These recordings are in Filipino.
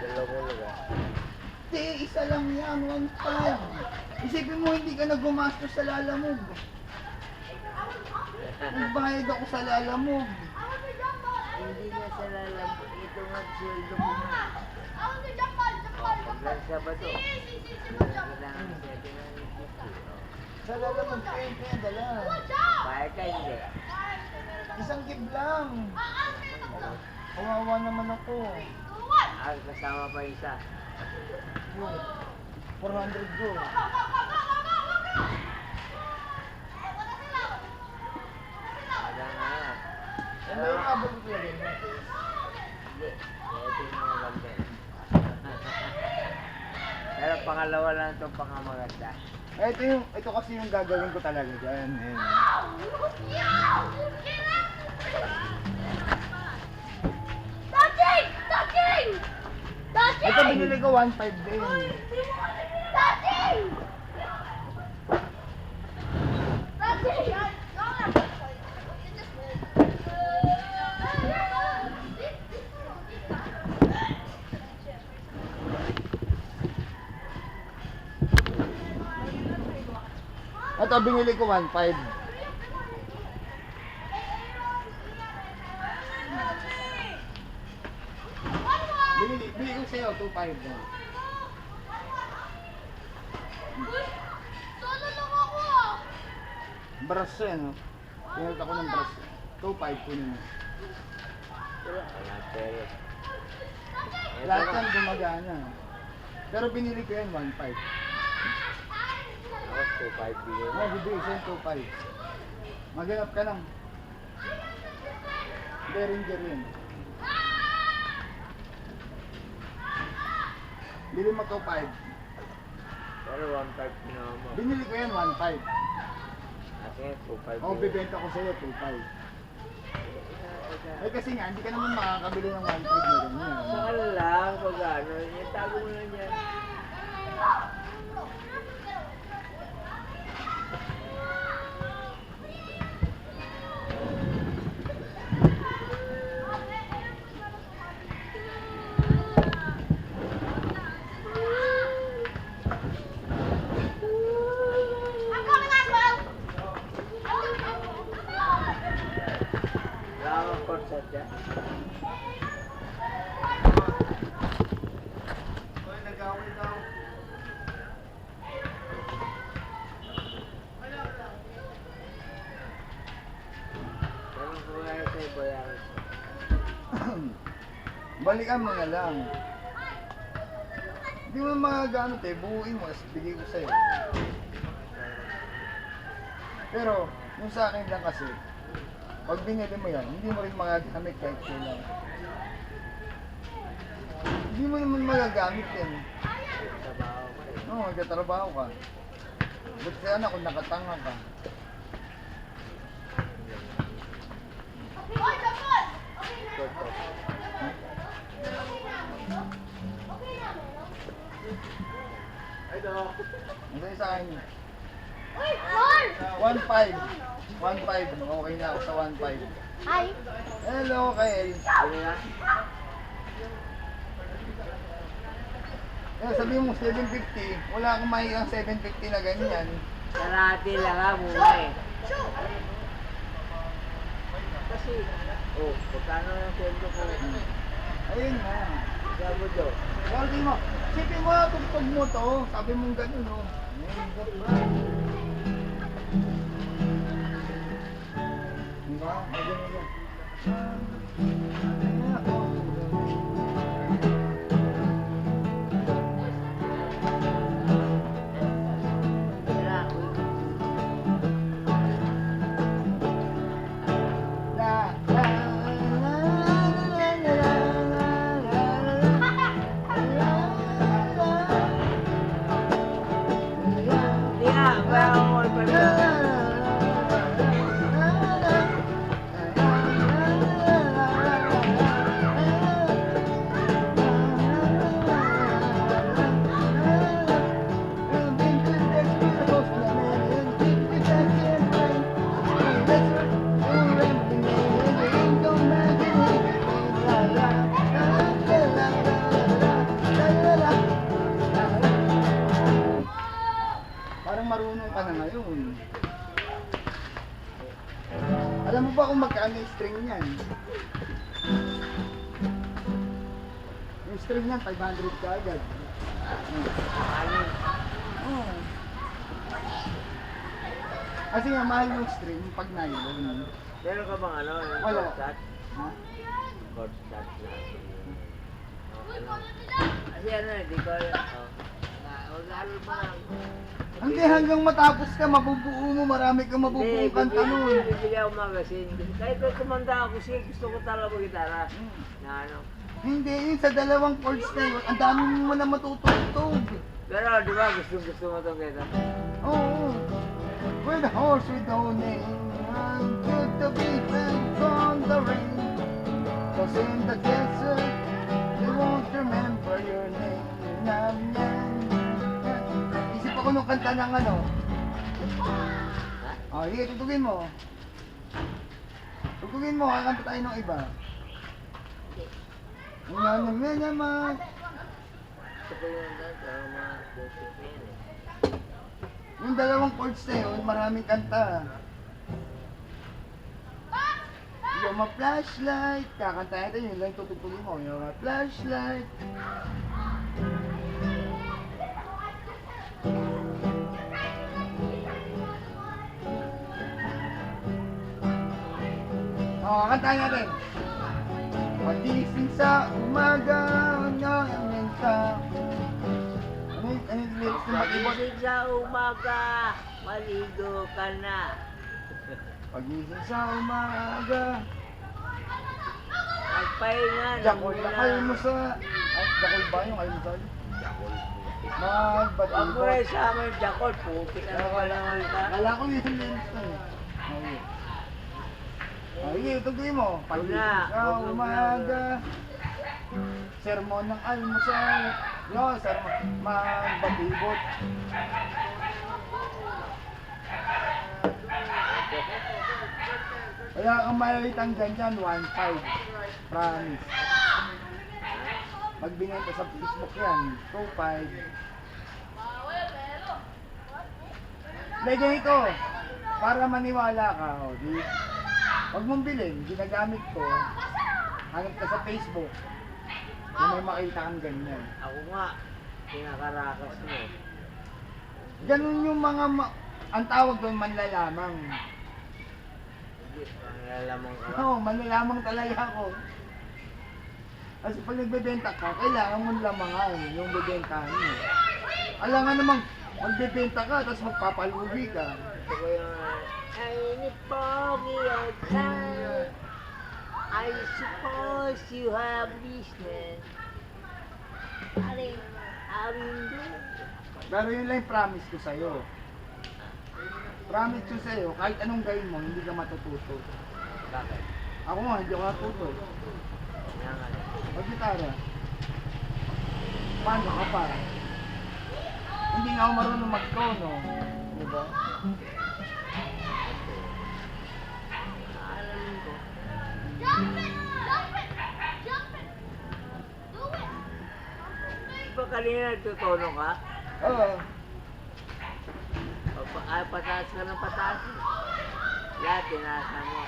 dalawang lugar. Hindi, isa lang yan, 1.5. Isipin mo, hindi ka na gumastos sa lalamog. Nagbayad ako sa lalamog. Hindi nga sa lalamog. Ito nga sweldo mo nga. Paglang Sabado. Kailangan siya Sa lalamog kayo, kaya dala. Bayad ka hindi. Isang gib lang. Kawawa naman ako. Kasama pa isa. Yung 400 go. Wala nga. Ano yung abot ko yun? Hindi. Ito yung mga ganda. Pero pangalawa lang itong pangamaganda. Ito kasi yung gagawin ko talaga dyan. Ayan. Ito binili ko 1.5 din. Ito binili ko 1.5. Bili ko sa'yo 2.5 na. Solo lang ako ah! Brass yan, no? Pinag ako ng brass. 2.5 kunin mo. Wala pero. Lahat yan gumagana. Pero binili ko yan 1.5. Ako 2.5 bilhin. Oh, bibili ko yung 2.5. Maghanap ka lang. Derringer yun. Bili mo 2.5. Pero 1.5 pinawa mo. Binili ko yan 1.5. Kasi 2.5 Oh, bibenta ko sa'yo 2.5. Eh kasi nga, hindi ka naman makakabili ng 1.5 na ganyan. Saan lang pag ano, tago mo lang yan. Wala kang korset yan. Hoy, nag-away daw. Ganun ko nga yung sa'yo, bayaran ko. Balikan mo na lang. Hindi mo magagamit eh, buuin mo, tapos bigay ko sa'yo. Pero, yung sa akin lang kasi, pag binili mo yan, hindi mo rin magagamit kahit kailan. Hindi mo naman magagamit yan. Trabaho ko eh. Oo, magkatrabaho ka. Ba't kaya na kung nakatanga ka? Toto. Ano yung sa akin? Uy, Lord! 1.5. 1.5. Okay na ako sa 1.5. Hi! Hello, Kael. Ano na? Sabi mo 750. Wala akong makikang 750 na ganyan. Kalahati lang ha, muna eh. Kasi, oh, pagkano yung sweldo ko? Ayun na. Sabi do. Sabi mo, sipin mo, tugtog mo to. Sabi mong ganun, no? Diba? Ay, ganun yan. La, la, Hindi nga, bayaran mo ulit pa rin. ngayon. Alam mo ba kung magkano yung string niyan? Yung string niyan, 500 ka agad. Ano? Oo. Kasi nga, mahal yung string pag nylon. Meron ka bang ano? Yung Wala. cordstarch? Ha? Cordstarch na. Kasi ano, hindi ko alam. Mag-aaral mo lang. Hindi, hanggang matapos ka, mabubuo mo, marami kang mabubuo kanta nun. Bibili ako magasin. Kahit may kumanda ako siya, gusto ko talaga mag-gitara. Na ano. Hindi, yun sa dalawang chords na yun, ang dami mo na matutugtog. Pero di ba, gusto mo itong kita? Oo. With a horse with no name, I took the beat and on the rain. Cause in the desert, they won't remember your name. Nam, yan, yan. Isip ako nung kanta ng ano. Oh, sige, tutugin mo. Tutugin mo, kakanta tayo ng iba. Una naman naman. Gusto ko yung pero mga basic na yan eh. Yung dalawang chords na yun, maraming kanta. You're my flashlight. Kakanta natin yun lang tutugtugin mo. You're my flashlight. Kantahin natin. Pagising sa umaga, ngayon ka. Ano yung lyrics ng mag-ibot? Pagising sa umaga, maligo ka na. Pagising sa umaga, Magpahinga na Jakol muna. na kayo mo sa... Ay, Jakol ba yung almusal? Magbatibot. Pag mo rin sa amin, Jakol, puti ka na pala ka. Kala ko yung lyrics na eh. Okay. Ay, tutuloy mo. Pagising na. sa umaga, sermon ng almusal. Yo, sermon. Magbatibot. Wala kang malalitang ganyan, 1.5. Promise. Pag binenta sa Facebook yan, 2.5. Hindi, ganito. Para maniwala ka, o, di? Huwag mong bilhin, ginagamit ko. Hanap ka sa Facebook. Kung may makita kang ganyan. Ako nga, pinakarakas mo. Ganun yung mga, ang tawag doon, manlalamang. Hindi, pangalamang ka ba? Oo, manlalamang talaga ako. Kasi pag nagbebenta ka, kailangan mo lamangan yung bebentahan mo. Alangan namang magbebenta ka, tapos magpapalugi ka. Gusto ko yung, ay, ni Pogi outside. I suppose you have business. Aling doon. Pero yun lang yung promise ko sa'yo. Promise ko sa'yo, kahit anong gawin mo, hindi ka matututo. Bakit? Ako nga, hindi ako natuto. Yan nga. Mag-gitara. Paano ka pa? Hindi nga ako marunong mag-tono. Di ba? Alam ko. Jump it! Jump it! Jump it! Do it! Di ba kanina nagtutono ka? Oo. Pataas ka ng pataas. Lahat, tinasa mo.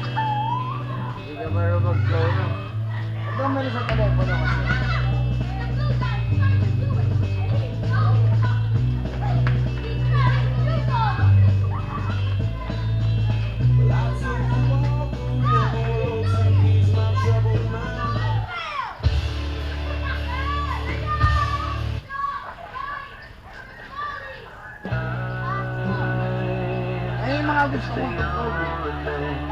Hindi ka marunong mag-tono. Huwag kang meron sa telepono kasi. Ay, yung mga gusto mong tugtog.